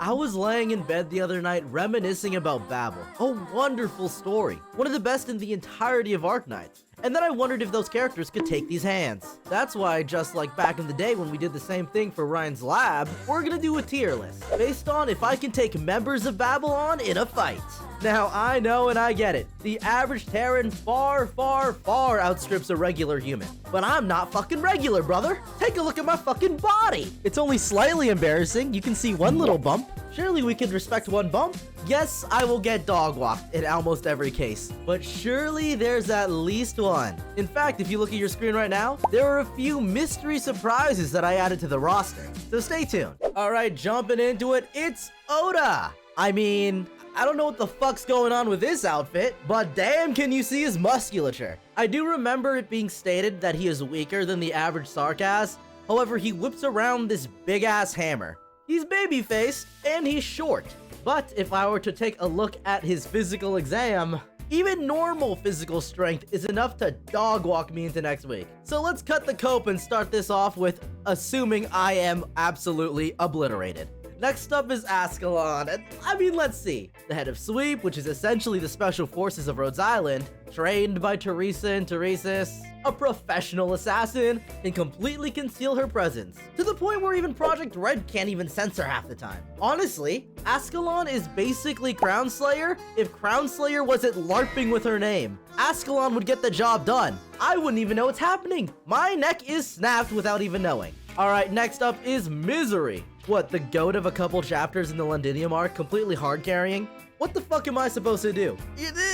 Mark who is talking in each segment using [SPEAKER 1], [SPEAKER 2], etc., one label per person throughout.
[SPEAKER 1] I was laying in bed the other night reminiscing about Babel. A wonderful story. One of the best in the entirety of Arknights. And then I wondered if those characters could take these hands. That's why, just like back in the day when we did the same thing for Ryan's lab, we're gonna do a tier list based on if I can take members of Babel on in a fight. Now, I know and I get it. The average Terran far outstrips a regular human. But I'm not fucking regular, brother. Take a look at my fucking body. It's only slightly embarrassing. You can see one little bump. Surely we can respect one bump. Yes, I will get dog walked in almost every case, but surely there's at least one. In fact, if you look at your screen right now, there are a few mystery surprises that I added to the roster, so stay tuned. All right, jumping into it, it's Odda. I mean, I don't know what the fuck's going on with this outfit, but damn can you see his musculature. I do remember it being stated that he is weaker than the average Sarkaz. However, he whips around this big ass hammer. He's baby-faced, and he's short. But if I were to take a look at his physical exam, even normal physical strength is enough to dog walk me into next week. So let's cut the cope and start this off with assuming I am absolutely obliterated. Next up is Ascalon, and I mean, let's see. The head of Sweep, which is essentially the special forces of Rhodes Island, trained by Theresa and Theresis, a professional assassin, can completely conceal her presence, to the point where even Project Red can't even sense her half the time. Honestly, Ascalon is basically Crown Slayer if Crown Slayer wasn't LARPing with her name. Ascalon would get the job done. I wouldn't even know what's happening. My neck is snapped without even knowing. Alright, next up is Misery. What, the goat of a couple chapters in the Londinium arc, completely hard carrying? What the fuck am I supposed to do?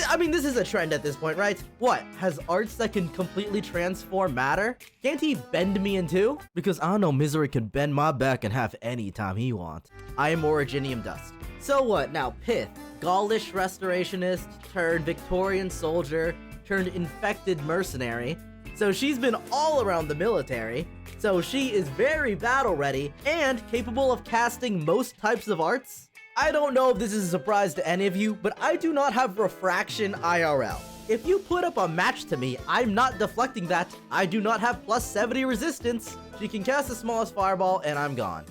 [SPEAKER 1] I mean, this is a trend at this point, right? What, has arts that can completely transform matter? Can't he bend me in two? Because I know Misery can bend my back in half any time he wants. I am Originium Dust. So what, now Pith, Gaulish restorationist, turned Victorian soldier, turned infected mercenary. So she's been all around the military. So she is very battle ready and capable of casting most types of arts. I don't know if this is a surprise to any of you, but I do not have refraction IRL. If you put up a match to me, I'm not deflecting that. I do not have plus 70 resistance. She can cast the smallest fireball and I'm gone.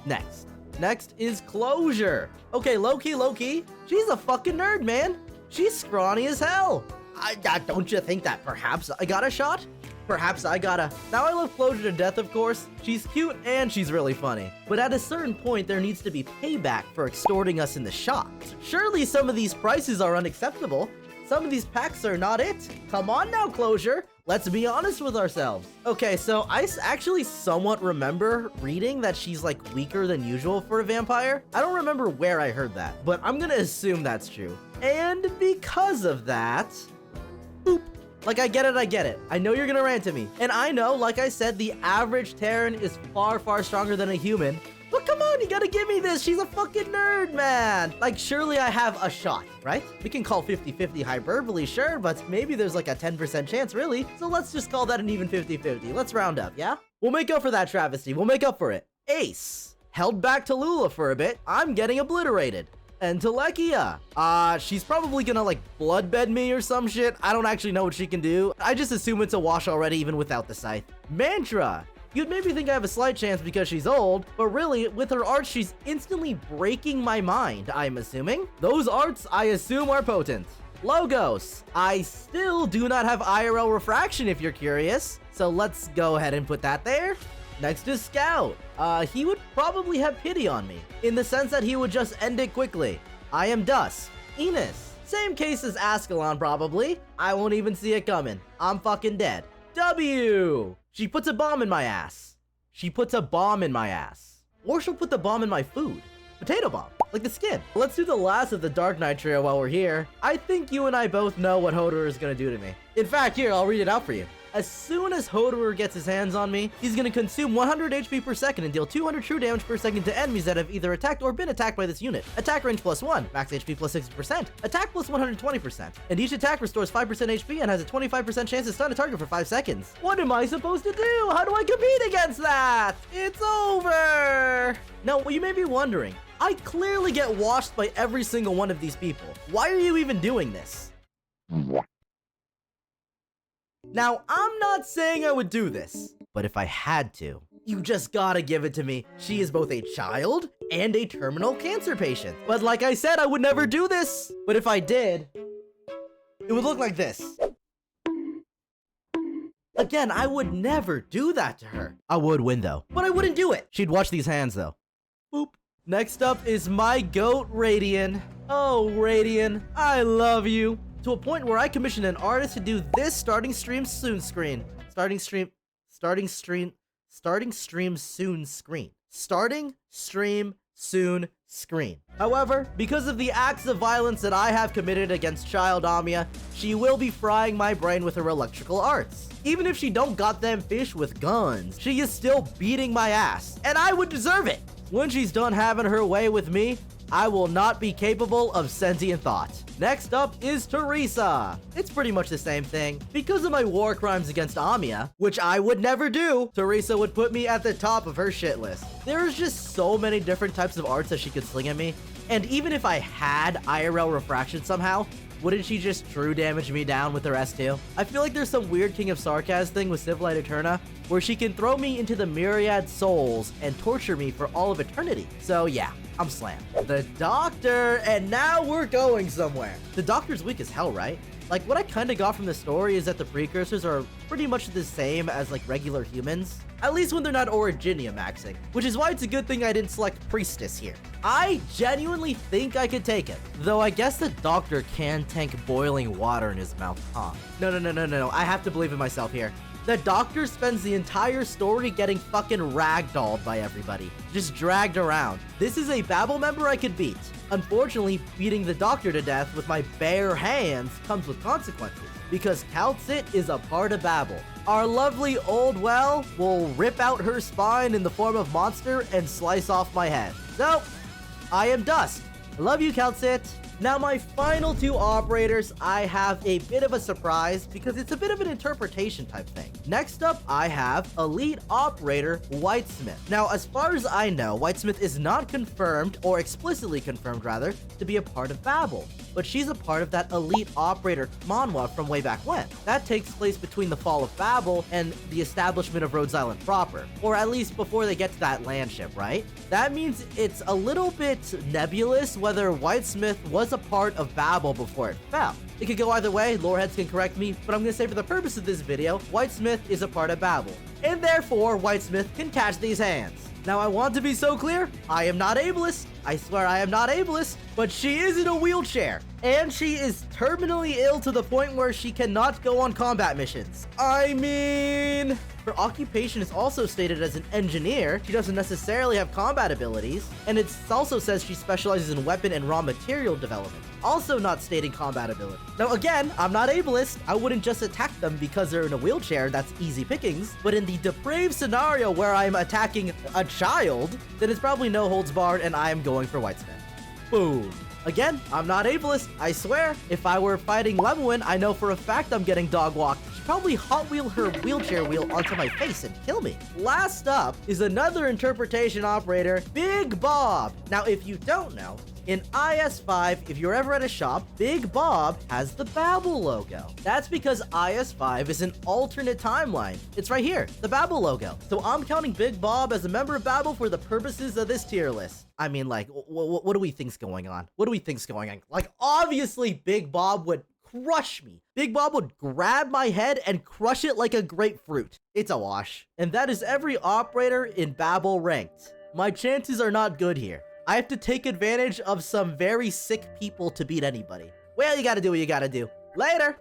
[SPEAKER 1] Next is Closure. Okay, low-key, she's a fucking nerd, man. She's scrawny as hell. Don't you think that perhaps I got a shot? Perhaps I gotta. Now I love Closure to death, of course. She's cute and she's really funny. But at a certain point, there needs to be payback for extorting us in the shop. Surely some of these prices are unacceptable. Some of these packs are not it. Come on now, Closure. Let's be honest with ourselves. Okay, so I actually somewhat remember reading that she's like weaker than usual for a vampire. I don't remember where I heard that, but I'm gonna assume that's true. And because of that, boop. Like, I get it. I know you're gonna rant at me. And I know, like I said, the average Terran is far stronger than a human. But come on, you gotta give me this. She's a fucking nerd, man. Like, surely I have a shot, right? We can call 50-50 hyperbole, sure, but maybe there's like a 10% chance, really. So let's just call that an even 50-50. Let's round up, yeah? We'll make up for that travesty. We'll make up for it. Ace. Held back to Lula for a bit. I'm getting obliterated. Entelechia. She's probably gonna like bloodbed me or some shit. I don't actually know what she can do. I just assume it's a wash already, even without the scythe. Mantra. You'd maybe think I have a slight chance because she's old, but really, with her arts, she's instantly breaking my mind, I'm assuming. Those arts, I assume, are potent. Logos. I still do not have IRL refraction if you're curious, so let's go ahead and put that there. Next is Scout. He would probably have pity on me, in the sense that he would just end it quickly. I am Dust. Ines. Same case as Ascalon, probably. I won't even see it coming. I'm fucking dead. W. She puts a bomb in my ass. Or she'll put the bomb in my food. Potato bomb. Like the skin. Let's do the last of the Dark Knight trio while we're here. I think you and I both know what Hoederer is gonna do to me. In fact, here, I'll read it out for you. As soon as Hoederer gets his hands on me, he's gonna consume 100 HP per second and deal 200 true damage per second to enemies that have either attacked or been attacked by this unit. Attack range +1, max HP +60%, attack plus 120%, and each attack restores 5% HP and has a 25% chance to stun a target for 5 seconds. What am I supposed to do? How do I compete against that? It's over! Now, you may be wondering, I clearly get washed by every single one of these people. Why are you even doing this? Now, I'm not saying I would do this, but if I had to, You just gotta give it to me. She is both a child and a terminal cancer patient. But like I said, I would never do this. But if I did, it would look like this. Again, I would never do that to her. I would win though, but I wouldn't do it. She'd watch these hands though. Boop. Next up is my goat, Radian. Oh, Radian, I love you. To a point where I commissioned an artist to do this starting stream soon screen. Starting stream soon screen. However, because of the acts of violence that I have committed against child Amiya, she will be frying my brain with her electrical arts. Even if she don't got them fish with guns, she is still beating my ass, and I would deserve it. When she's done having her way with me, I will not be capable of sentient thought. Next up is Theresa. It's pretty much the same thing. Because of my war crimes against Amiya, which I would never do, Theresa would put me at the top of her shit list. There's just so many different types of arts that she could sling at me, and even if I had IRL refraction somehow, wouldn't she just true damage me down with her S2? I feel like there's some weird King of Sarkaz thing with Civilite Eterna, where she can throw me into the Myriad Souls and torture me for all of eternity. So yeah, I'm slammed. The Doctor, and now we're going somewhere. The Doctor's weak as hell, right? Like, what I kind of got from the story is that the precursors are pretty much the same as, like, regular humans. At least when they're not Originium maxing. Which is why it's a good thing I didn't select Priestess here. I genuinely think I could take it. Though I guess the Doctor can tank boiling water in his mouth, huh? No. I have to believe in myself here. The Doctor spends the entire story getting fucking ragdolled by everybody. Just dragged around. This is a Babel member I could beat. Unfortunately, beating the Doctor to death with my bare hands comes with consequences, because Kal'tsit is a part of Babel. Our lovely old well will rip out her spine in the form of monster and slice off my head. So, I am dust. I love you, Kal'tsit. Now, my final two operators, I have a bit of a surprise because it's a bit of an interpretation type thing. Next up, I have Elite Operator Whitesmith. Now, as far as I know, Whitesmith is not confirmed, or explicitly confirmed rather, to be a part of Babel, but she's a part of that Elite Operator manhwa from way back when. That takes place between the fall of Babel and the establishment of Rhodes Island proper, or at least before they get to that landship, right? That means it's a little bit nebulous whether Whitesmith was a part of Babel before it fell. It could go either way, loreheads can correct me, but I'm gonna say for the purpose of this video, Whitesmith is a part of Babel, and therefore Whitesmith can catch these hands. Now, I want to be so clear, I am not ableist. I swear I am not ableist, but she is in a wheelchair, and she is terminally ill to the point where she cannot go on combat missions. I mean, her occupation is also stated as an engineer. She doesn't necessarily have combat abilities, and it also says she specializes in weapon and raw material development, also not stating combat ability. Now again, I'm not ableist. I wouldn't just attack them because they're in a wheelchair, that's easy pickings, but in the depraved scenario where I'm attacking a child, then it's probably no holds barred and I am going for Whitesmith. Boom. Again, I'm not ableist, I swear. If I were fighting Lemuin, I know for a fact I'm getting dog walked. She'd probably Hot Wheel her wheelchair wheel onto my face and kill me. Last up is another interpretation operator, Big Bob. Now, if you don't know, in IS5, if you're ever at a shop, Big Bob has the Babel logo. That's because IS5 is an alternate timeline. It's right here, the Babel logo. So I'm counting Big Bob as a member of Babel for the purposes of this tier list. I mean, like, what do we think's going on? What do we think's going on? Like, obviously, Big Bob would crush me. Big Bob would grab my head and crush it like a grapefruit. It's a wash. And that is every operator in Babel ranked. My chances are not good here. I have to take advantage of some very sick people to beat anybody. Well, you gotta do what you gotta do. Later!